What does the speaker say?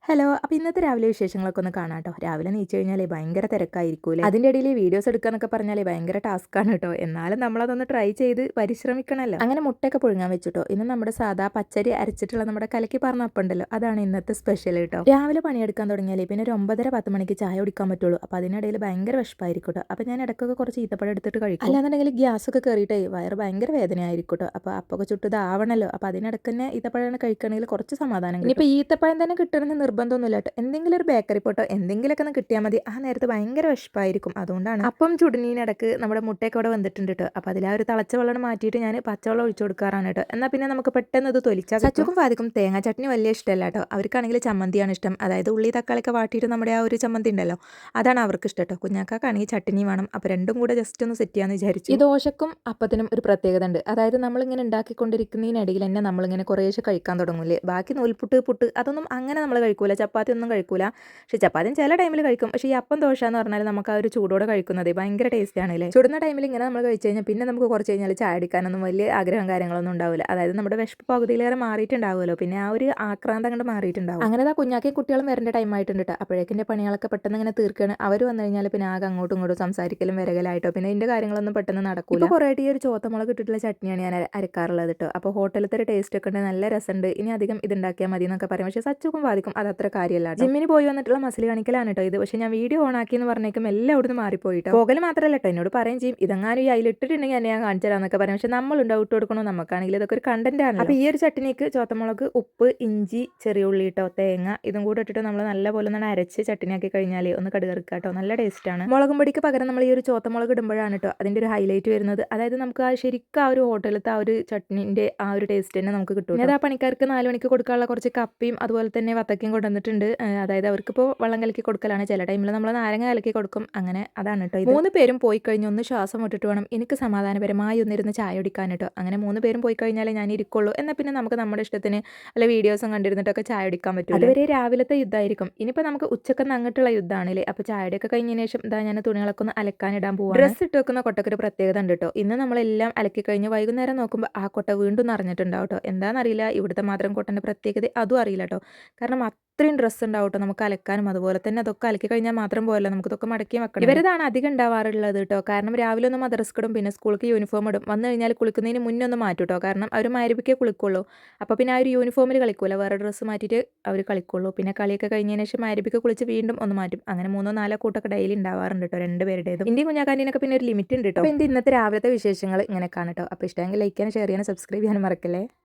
Hello. അപ്പോൾ ഇന്നത്തെ രാവിലെ വിശേഷങ്ങളൊക്കെ ഒന്ന് കാണാം കേട്ടോ. രാവിലെ എണീച്ച് കഴിഞ്ഞാൽ ഭയങ്കര തിരക്കായിരിക്കൂലേ. അതിൻ്റെ ഇടയിൽ വീഡിയോസ് എടുക്കാന്നൊക്കെ പറഞ്ഞാൽ ഭയങ്കര ടാസ്ക്കാണ് കേട്ടോ. എന്നാലും നമ്മളതൊന്ന് ട്രൈ ചെയ്ത് പരിശ്രമിക്കണമല്ലോ. അങ്ങനെ മുട്ടയൊക്കെ പുഴുങ്ങാൻ വെച്ചിട്ടോ. ഇന്ന് നമ്മുടെ സാധാ പച്ചരി അരച്ചിട്ടുള്ള നമ്മുടെ കലക്കി പറഞ്ഞ അപ്പം ഉണ്ടല്ലോ, അതാണ് ഇന്നത്തെ സ്പെഷ്യൽ കേട്ടോ. രാവിലെ പണിയെടുക്കാൻ തുടങ്ങിയാലേ പിന്നെ ഒരു 9:30-10 മണിക്ക് ചായ കുടിക്കാൻ പറ്റുള്ളൂ. അപ്പോൾ അതിനിടയിൽ ഭയങ്കര വിശപ്പായിരിക്കും കേട്ടോ. അപ്പോൾ ഞാൻ ഇടയ്ക്കൊക്കെ കുറച്ച് ഈത്തപ്പഴം എടുത്തിട്ട് കഴിക്കും. അല്ലാന്നുണ്ടെങ്കിൽ ഗ്യാസൊക്കെ കയറിയിട്ടേ വയറ് ഭയങ്കര വേദനയായിരിക്കും കേട്ടോ. അപ്പോൾ അപ്പൊക്കെ ചുട്ടതാവണല്ലോ. അപ്പോൾ അതിനിടയ്ക്ക് തന്നെ ഈത്തപ്പഴം കഴിക്കുകയാണെങ്കിൽ കുറച്ച് സമാധാനം കിട്ടും. ഇനിയിപ്പോൾ ഈത്തപ്പഴം തന്നെ കിട്ടണമെന്ന് നിർബന്ധമൊന്നുമില്ല കേട്ടോ. എന്തെങ്കിലും ഒരു ബേക്കറി പോട്ടോ എന്തെങ്കിലുമൊക്കെ ഒന്ന് കിട്ടിയാൽ മതി. ആ നേരത്ത് ഭയങ്കര വിശപ്പായിരിക്കും. അതുകൊണ്ടാണ് അപ്പം ചുടുന്നതിനിടക്ക് നമ്മുടെ മുട്ടയൊക്കെ അവിടെ വന്നിട്ടുണ്ട് കേട്ടോ. അപ്പോൾ അതിൽ ആ ഒരു തിളച്ച വെള്ളം മാറ്റിയിട്ട് ഞാൻ പച്ചവെള്ളം ഒഴിച്ചു കൊടുക്കാറാണ് കേട്ടോ. എന്നാൽ പിന്നെ നമുക്ക് പെട്ടെന്ന് ഇത് തൊലിച്ചാൽ സച്ചുക്കും ഫാദിക്കും തേങ്ങാ ചട്നി വലിയ ഇഷ്ടമല്ല കേട്ടോ. അവർക്കാണെങ്കിൽ ചമ്മന്തിയാണ് ഇഷ്ടം. അതായത് ഉള്ളി തക്കാളിയൊക്കെ വാട്ടിയിട്ട് നമ്മുടെ ആ ഒരു ചമ്മന്തി ഉണ്ടല്ലോ, അതാണ് അവർക്ക് ഇഷ്ടം കേട്ടോ. കുഞ്ഞാക്കാണെങ്കിൽ ചട്നി വേണം. അപ്പോൾ രണ്ടും കൂടെ ജസ്റ്റ് ഒന്ന് സെറ്റ് ചെയ്യാമെന്ന് വിചാരിച്ചു. ഈ ദോശക്കും അപ്പത്തിനും ഒരു പ്രത്യേകത ഉണ്ട്. അതായത് നമ്മളിങ്ങനെ ഉണ്ടാക്കിക്കൊണ്ടിരിക്കുന്നതിനിടയിൽ തന്നെ നമ്മളിങ്ങനെ കുറേശ്ശെ കഴിക്കാൻ തുടങ്ങൂലേ. ബാക്കി നൂൽപുട്ട് പുട്ട് അതൊന്നും അങ്ങനെ നമ്മൾ കഴിക്കൂല. ചപ്പാത്തി ഒന്നും കഴിക്കൂല. പക്ഷേ ചപ്പാത്തിയും ചില ടൈമിൽ കഴിക്കും. പക്ഷേ ഈ അപ്പം ദോശ എന്ന് പറഞ്ഞാൽ നമുക്ക് ആ ഒരു ചൂടോടെ കഴിക്കുന്നത് ഭയങ്കര ടേസ്റ്റ് ആണല്ലേ. ചുടുന്ന ടൈമിൽ ഇങ്ങനെ നമ്മൾ കഴിച്ച് കഴിഞ്ഞാൽ പിന്നെ നമുക്ക് കുറച്ച് കഴിഞ്ഞാൽ ചായ അടിക്കാനൊന്നും വലിയ ആഗ്രഹം കാര്യങ്ങളൊന്നും ഉണ്ടാവില്ല. അതായത് നമ്മുടെ വിശപ്പ് പകുതിയിലേറെ മാറിയിട്ടുണ്ടാവുമല്ലോ. പിന്നെ ആ ഒരു ആക്രാന്തം അങ്ങോട്ട് മാറിയിട്ടുണ്ടാവും. അങ്ങനെ ആ കുഞ്ഞാക്കിയും കുട്ടികളും വരേണ്ട ടൈം ആയിട്ടുണ്ട് കേട്ടോ. അപ്പോഴേക്കിൻ്റെ പണികളൊക്കെ പെട്ടെന്ന് ഇങ്ങനെ തീർക്കുകയാണ്. അവർ വന്നു കഴിഞ്ഞാൽ പിന്നെ ആകെ അങ്ങോട്ടും ഇങ്ങോട്ടും സംസാരിക്കലും വിരകലായിട്ടോ. പിന്നെ ഇതിൻ്റെ കാര്യങ്ങളൊന്നും പെട്ടെന്ന് നടക്കൂല. ഇപ്പോൾ കുറേ ഈ ഒരു ചോത്തമുളക് ഇട്ടിട്ടുള്ള ചട്നിയാണ് ഞാൻ അരക്കാറുള്ളത് കേട്ടോ. അപ്പോൾ ഹോട്ടലത്തെ ഒരു ടേസ്റ്റ് ഒക്കെ ഉണ്ട്, നല്ല രസമുണ്ട്. ഇനി അധികം ഇതുണ്ടാക്കിയാൽ മതി എന്നൊക്കെ പറയും. പക്ഷേ സച്ചുക്കും വാദിക്കും അത് അത്ര കാര്യമല്ല. ജിമ്മിന് പോയി വന്നിട്ടുള്ള മസിൽ കാണിക്കലാണ് കേട്ടോ ഇത്. പക്ഷേ ഞാൻ വീഡിയോ ഓൺ ആക്കി എന്ന് പറഞ്ഞേക്കും എല്ലാം അവിടുന്ന് മാറിപ്പോയിട്ടോ. പോകൽ മാത്രമല്ല കേട്ടോ, എന്നോട് പറയും ചെയ്യും ഇതെങ്ങാനും ഈ അതിലിട്ടിട്ടുണ്ടെങ്കിൽ എന്നെ ഞാൻ കാണിച്ചു തരാമെന്നൊക്കെ പറയും. പക്ഷേ നമ്മളുണ്ടോ ഇട്ട് കൊടുക്കണോ, നമുക്കാണെങ്കിൽ ഇതൊക്കെ ഒരു കണ്ടന്റ് ആണ്. അപ്പോൾ ഈ ഒരു ചട്നിക്ക് ചോത്തമുളക്, ഉപ്പ്, ഇഞ്ചി, ചെറിയ ഉള്ളി ഇട്ടോ, തേങ്ങ ഇതും കൂടെ ഇട്ടിട്ട് നമ്മൾ നല്ലപോലെ ഒന്ന് അരച്ച് ചട്നിയാക്കി കഴിഞ്ഞാൽ ഒന്ന് കടുകറുക്കുക കേട്ടോ. നല്ല ടേസ്റ്റാണ്. മുളകും പൊടിക്ക് പകരം നമ്മൾ ഈ ഒരു ചോത്തമുളക് ഇടുമ്പോഴാണ് കേട്ടോ അതിൻ്റെ ഒരു ഹൈലൈറ്റ് വരുന്നത്. അതായത് നമുക്ക് ആ ശരിക്കും ആ ഒരു ഹോട്ടലത്തെ ആ ഒരു ചട്നിൻ്റെ ആ ഒരു ടേസ്റ്റ് തന്നെ നമുക്ക് കിട്ടും. അത് ആ പണിക്കാർക്ക് 4 മണിക്ക് കൊടുക്കാനുള്ള കുറച്ച് കപ്പിയും അതുപോലെ തന്നെ വത്തക്കയും കൊണ്ടുവന്നിട്ടുണ്ട്. അതായത് അവർക്കിപ്പോൾ വെള്ളം കലക്കി കൊടുക്കലാണ്. ചില ടൈമിൽ നമ്മൾ നാരങ്ങ കലക്കി കൊടുക്കും. അങ്ങനെ അതാണ് കേട്ടോ. 3 പേരും പോയി കഴിഞ്ഞ് ഒന്ന് ശ്വാസം വിട്ടിട്ട് വേണം എനിക്ക് സമാധാനപരമായി ഒന്നിരുന്ന് ചായ കുടിക്കാൻ കേട്ടോ. അങ്ങനെ 3 പേരും പോയി കഴിഞ്ഞാലേ ഞാൻ ഇരിക്കുള്ളൂ. എന്നാൽ പിന്നെ നമുക്ക് നമ്മുടെ ഇഷ്ടത്തിന് അല്ല വീഡിയോസും കണ്ടിരുന്നിട്ടൊക്കെ ചായ കുടിക്കാൻ പറ്റും. അതുവരെ രാവിലത്തെ യുദ്ധമായിരിക്കും. ഇനിയിപ്പോൾ നമുക്ക് ഉച്ചക്കെന്ന് അങ്ങോട്ടുള്ള യുദ്ധമാണല്ലേ. അപ്പോൾ ചായയുടെയൊക്കെ കഴിഞ്ഞതിന് ശേഷം ഇതാ ഞാൻ തുണികളൊക്കെ ഒന്ന് അലക്കാനിടാൻ പോകും. ഡ്രസ്സ് ഇട്ട് വെക്കുന്ന കൊട്ടക്കൊരു പ്രത്യേകത ഉണ്ട് കേട്ടോ. ഇന്ന് നമ്മളെല്ലാം അലക്കി കഴിഞ്ഞ് വൈകുന്നേരം നോക്കുമ്പോൾ ആ കൊട്ട വീണ്ടും നിറഞ്ഞിട്ടുണ്ടാവും കേട്ടോ. എന്താണെന്നറിയില്ല, ഇവിടുത്തെ മാത്രം കൊട്ടൻ്റെ പ്രത്യേകത അതും അറിയില്ല കേട്ടോ. കാരണം അത്രയും ഡ്രസ്സ് ഉണ്ടാവും കേട്ടോ നമുക്ക് അലക്കാനും. അതുപോലെ തന്നെ അതൊക്കെ അലക്കി കഴിഞ്ഞാൽ മാത്രം പോയല്ലോ, നമുക്ക് ഇതൊക്കെ മടക്കി വെക്കണം. ഇവരതാണ് അധികം ഉണ്ടാവാറുള്ളത് കേട്ടോ. കാരണം രാവിലെ ഒന്ന് മദ്രസക്ക് ഇടും, പിന്നെ സ്കൂൾക്ക് യൂണിഫോം ഇടും. വന്നു കഴിഞ്ഞാൽ കുളിക്കുന്നതിന് മുന്നേ ഒന്ന് മാറ്റും കേട്ടോ. കാരണം അവർ മഗ്‌രിബിക്കേ കുളിക്കുള്ളൂ. അപ്പോൾ പിന്നെ ആ ഒരു യൂണിഫോമിൽ കളിക്കൂല, വേറെ ഡ്രസ്സ് മാറ്റിയിട്ട് അവർ കളിക്കുള്ളൂ. പിന്നെ കളിയൊക്കെ കഴിഞ്ഞതിന് ശേഷം മഗ്‌രിബിക്ക് കുളിച്ച് വീണ്ടും ഒന്ന് മാറ്റും. അങ്ങനെ 3-4 കൂട്ടൊക്കെ ഡെയിലി ഉണ്ടാവാറുണ്ട് കേട്ടോ, 2 പേരുടേതും. ഇന്ത്യൻ കുഞ്ഞാക്കാൻ്റെനൊക്കെ പിന്നെ ഒരു ലിമിറ്റ് ഉണ്ട് കേട്ടോ. അപ്പോൾ ഇന്നത്തെ രാവിലത്തെ വിശേഷങ്ങൾ ഇങ്ങനെ കാണട്ടോ. അപ്പോൾ ഇഷ്ടമെങ്കിൽ ലൈക്ക് ചെയ്യാനും ഷെയർ ചെയ്യാനും സബ്സ്ക്രൈബ് ചെയ്യാനും മറക്കല്ലേ.